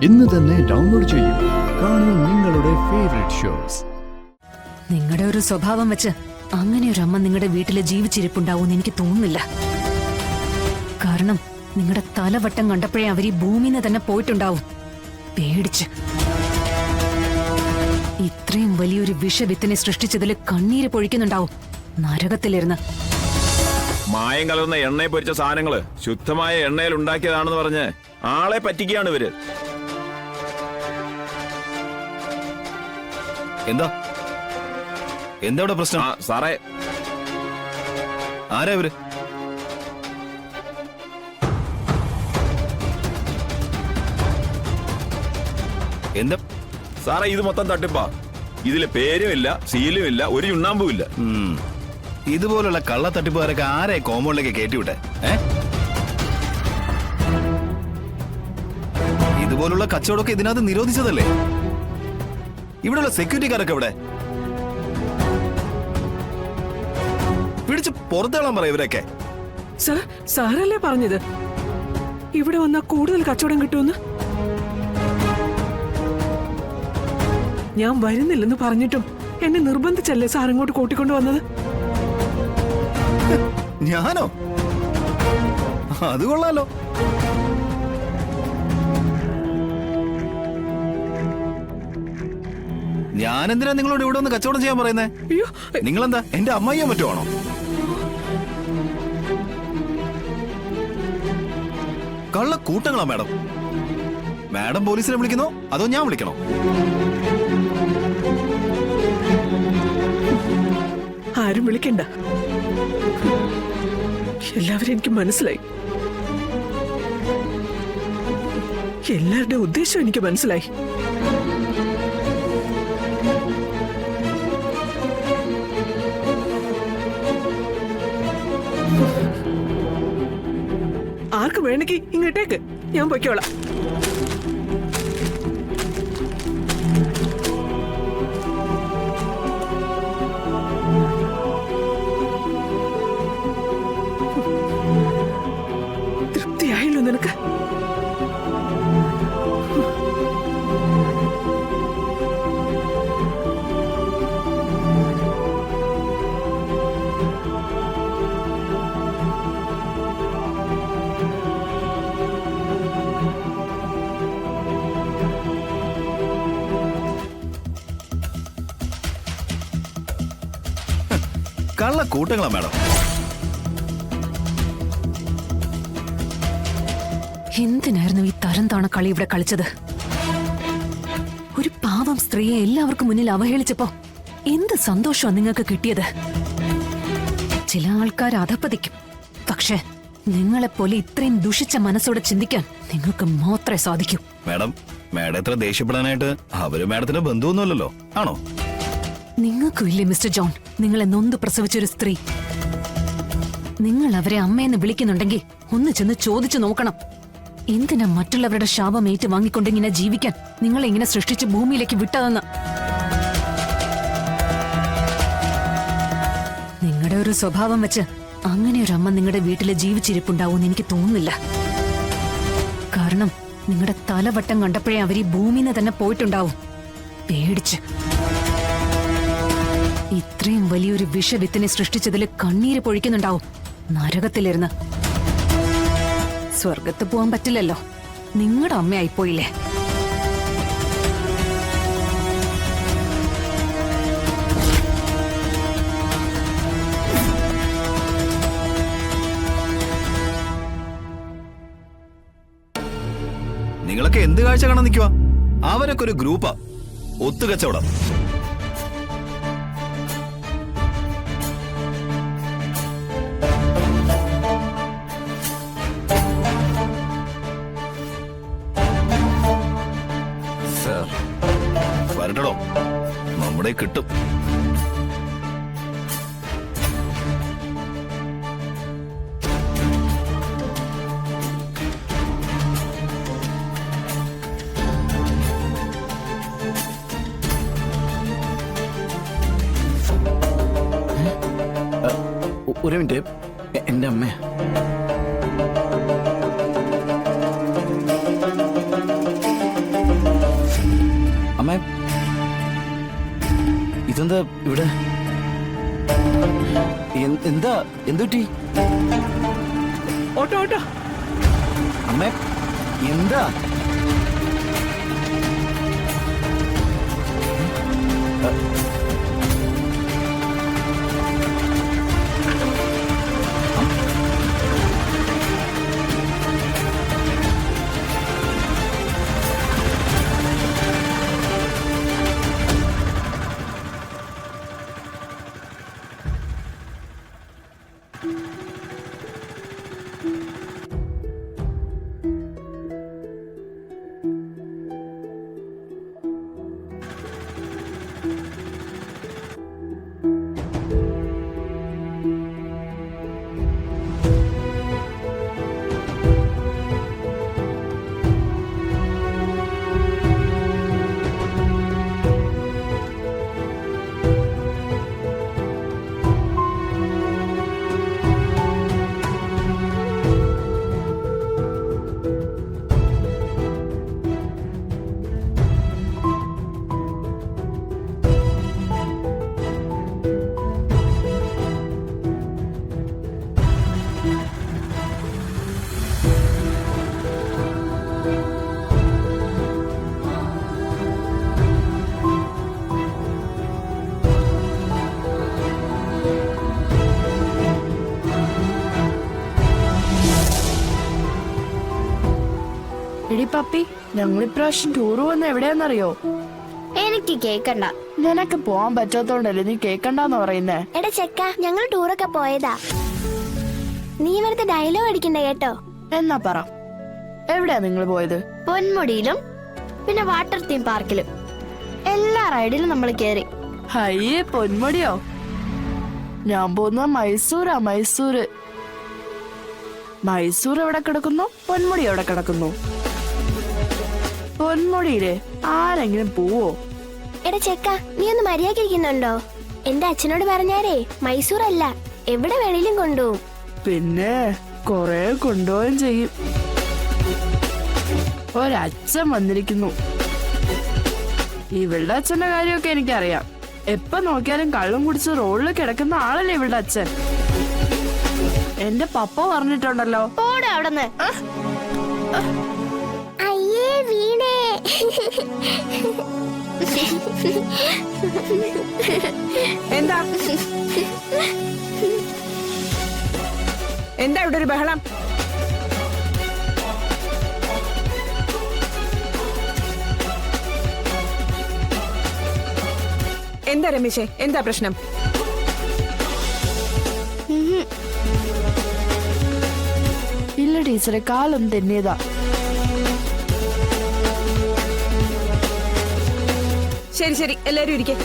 ഇന്ന് തന്നെ ഡൗൺലോഡ് ചെയ്യൂ. കാണൂ നിങ്ങളുടെ ഫേവറേറ്റ് ഷോസ്. നിങ്ങളുടെ ഒരു സ്വഭാവം വെച്ച് അങ്ങനെ ഒരു അമ്മ നിങ്ങളുടെ വീട്ടിൽ ജീവിച്ചിരിപ്പുണ്ടാവും എനിക്ക് തോന്നുന്നില്ല. കാരണം നിങ്ങളുടെ തലവട്ടം കണ്ടപ്പോഴേ അവർ ഈ ഭൂമിന്ന് തന്നെ പോയിട്ടുണ്ടാവും പേടിച്ച്. ഇത്രയും വലിയൊരു വിഷവിത്തിനെ സൃഷ്ടിച്ചതിൽ കണ്ണീര് പൊഴിക്കുന്നുണ്ടാവും നരകത്തിലിരുന്ന്. മായം കലർന്ന എണ്ണയിൽ പൊരിച്ച സാധനങ്ങള് ശുദ്ധമായ എണ്ണയിൽ ഉണ്ടാക്കിയതാണെന്ന് പറഞ്ഞ് ആളെ പറ്റിക്കുകയാണ് ഇവര്. എന്താ എന്താ പ്രശ്നം? സാറേ, ആരാ ഇവര്? എന്താ സാറേ, ഇത് മൊത്തം തട്ടിപ്പാ. ഇതില് പേരും ഇല്ല, സീലും ഇല്ല, ഒരു ചുണ്ണാമ്പും ഇല്ല. ഇതുപോലുള്ള കള്ള തട്ടിപ്പുകാരൊക്കെ ആരെ കോമ്പൗണ്ടിലേക്ക് കയറ്റിവിട്ടെ? ഇതുപോലുള്ള കച്ചവടമൊക്കെ ഇതിനകത്ത് നിരോധിച്ചതല്ലേ? ഇവിടെയുള്ള സെക്യൂരിറ്റിക്കാരൊക്കെ ഇവിടെ പിടിച്ച് പുറത്തേളാൻ പറയും ഇവരൊക്കെ. സാറല്ലേ പറഞ്ഞത് ഇവിടെ വന്നാൽ കൂടുതൽ കച്ചവടം കിട്ടുമെന്ന്? ഞാൻ വരുന്നില്ലെന്ന് പറഞ്ഞിട്ടും എന്നെ നിർബന്ധിച്ചല്ലേ സാർ ഇങ്ങോട്ട് കൂട്ടിക്കൊണ്ടു വന്നത്? ഞാനോ? അത് കൊള്ളാലോ. ഞാനെന്തിനാ നിങ്ങളോട് ഇവിടെ ഒന്ന് കച്ചവടം ചെയ്യാൻ പറയുന്നേ? അയ്യോ, നിങ്ങളെന്താ എന്റെ അമ്മയ്യോ മറ്റോ ആണോ? കള്ള കൂട്ടങ്ങളാ മാഡം. മാഡം പോലീസിനെ വിളിക്കുന്നോ അതോ ഞാൻ വിളിക്കണോ? ആരും വിളിക്കണ്ട. എല്ലാവരും എനിക്ക് മനസ്സിലായി. എല്ലാവരുടെ ഉദ്ദേശം എനിക്ക് മനസ്സിലായി. ആർക്ക് വേണമെങ്കിൽ ഇങ്ങോട്ടേക്ക്, ഞാൻ പൊയ്ക്കോളാം. തൃപ്തിയായല്ലോ നിനക്ക്? കള്ള കൂട്ടങ്ങളാ മാഡം. എന്തിനായിരുന്നു ഈ തരം താണ കളി ഇവിടെ കളിച്ചത്? ഒരു പാവം സ്ത്രീയെ എല്ലാവർക്കും മുന്നിൽ അവഹേളിച്ചപ്പോ എന്ത് സന്തോഷമാണ് നിങ്ങൾക്ക് കിട്ടിയത്? ചില ആൾക്കാർ അധപ്പതിക്കും, പക്ഷെ നിങ്ങളെപ്പോലെ ഇത്രയും ദുഷിച്ച മനസ്സോടെ ചിന്തിക്കാൻ നിങ്ങൾക്ക് മാത്രമേ സാധിക്കൂ. മാഡം എത്ര ദേഷ്യപ്പെടാനായിട്ട് അവര് മാഡത്തിന്റെ ബന്ധുവൊന്നുമല്ലല്ലോ, ആണോ? നിങ്ങൾക്കും ഇല്ലേ മിസ്റ്റർ ജോൺ നിങ്ങളെ നൊന്ത് പ്രസവിച്ചൊരു സ്ത്രീ? നിങ്ങൾ അവരെ അമ്മയെന്ന് വിളിക്കുന്നുണ്ടെങ്കിൽ ഒന്ന് ചെന്ന് ചോദിച്ചു നോക്കണം. എന്തിനാ മറ്റുള്ളവരുടെ ശാപം ഏറ്റു വാങ്ങിക്കൊണ്ടിങ്ങനെ ജീവിക്കാൻ നിങ്ങളെ ഇങ്ങനെ സൃഷ്ടിച്ച് ഭൂമിയിലേക്ക് വിട്ടതെന്ന്? നിങ്ങളുടെ ഒരു സ്വഭാവം വെച്ച് അങ്ങനെ ഒരു അമ്മ നിങ്ങളുടെ വീട്ടിൽ ജീവിച്ചിരിപ്പുണ്ടാവും എനിക്ക് തോന്നുന്നില്ല. കാരണം നിങ്ങളുടെ തലവട്ടം കണ്ടപ്പോഴേ അവർ ഈ ഭൂമിന്ന് തന്നെ പോയിട്ടുണ്ടാവും പേടിച്ച്. ഇത്രയും വലിയൊരു വിഷവിത്തിനെ സൃഷ്ടിച്ചതിൽ കണ്ണീര് പൊഴിക്കുന്നുണ്ടാവും നരകത്തിലിരുന്ന്. സ്വർഗത്ത് പോവാൻ പറ്റില്ലല്ലോ, നിങ്ങളുടെ അമ്മയായിപ്പോയില്ലേ? നിങ്ങളൊക്കെ എന്ത് കാഴ്ച കാണാൻ നിൽക്കുക? അവരൊക്കെ ഒരു ഗ്രൂപ്പാ, ഒത്തുകച്ചവടം. വരട്ടോ, നമ്മുടെ കിട്ടും. ഒരു മിനിറ്റ്, എൻ്റെ അമ്മ. അമ്മ ഇതെന്താ ഇവിടെ? എന്താ എന്തുറ്റി? Auto auto. അമ്മ എന്താ? എടി പപ്പി, ഞങ്ങൾ ഇപ്രാവശ്യം ടൂർ പോകുന്ന എവിടെയാന്നറിയോ? എനിക്ക് കേക്കണ്ട. നിനക്ക് പോവാൻ പറ്റാത്തോണ്ടല്ലേ നീ കേക്കണ്ടെന്ന് പറയുന്നേ. എടാ ചെക്ക, ഞങ്ങൾ ടൂറൊക്കെ പോയതാ. നീ ഇവിടുത്തെ ഡയലോഗ് അടിക്കണ്ട കേട്ടോ. എന്നാ പറ, എവിടെയാ നിങ്ങൾ പോയത്? പൊന്മുടിയിലും പിന്നെ വാട്ടർ തീം പാർക്കിലും എല്ലാ റൈഡിലും നമ്മൾ കേറി. ഹയ്യേ, പൊന്മുടിയോ? ഞാൻ പോകുന്ന മൈസൂരാ. മൈസൂർ എവിടെ കിടക്കുന്നു, പൊന്മുടി എവിടെ കിടക്കുന്നു? പൊന്മുടിയില് ആരെങ്കിലും പോവോ? എടാ ചെക്ക, നീ ഒന്ന് മര്യാദക്കിരിക്കുന്നുണ്ടോ? എന്റെ അച്ഛനോട് പറഞ്ഞാരേ മൈസൂർ അല്ല, എവിടെ വേണേലും കൊണ്ടുപോകും. പിന്നെ കൊറേ കൊണ്ടുപോവുകയും ചെയ്യും. ഒരച്ഛൻ വന്നിരിക്കുന്നു. ഇവളുടെ അച്ഛന്റെ കാര്യമൊക്കെ എനിക്കറിയാം. എപ്പോ നോക്കിയാലും കള്ളും കുടിച്ച് റോഡിൽ കിടക്കുന്ന ആളല്ലേ ഇവളുടെ അച്ഛൻ. എന്റെ പപ്പ പറഞ്ഞിട്ടുണ്ടല്ലോ. പോടാ അവിടെന്ന്. അയ്യേ വീണേ. എന്താ എന്താ ഇവിടെ ഒരു ബഹളം? എന്താ രമേശേ, എന്താ പ്രശ്നം? ഇല്ല ടീച്ചറെ, കാലം തെന്നിയതാ. ശരി ശരി, എല്ലാരും ഇരിക്കേ.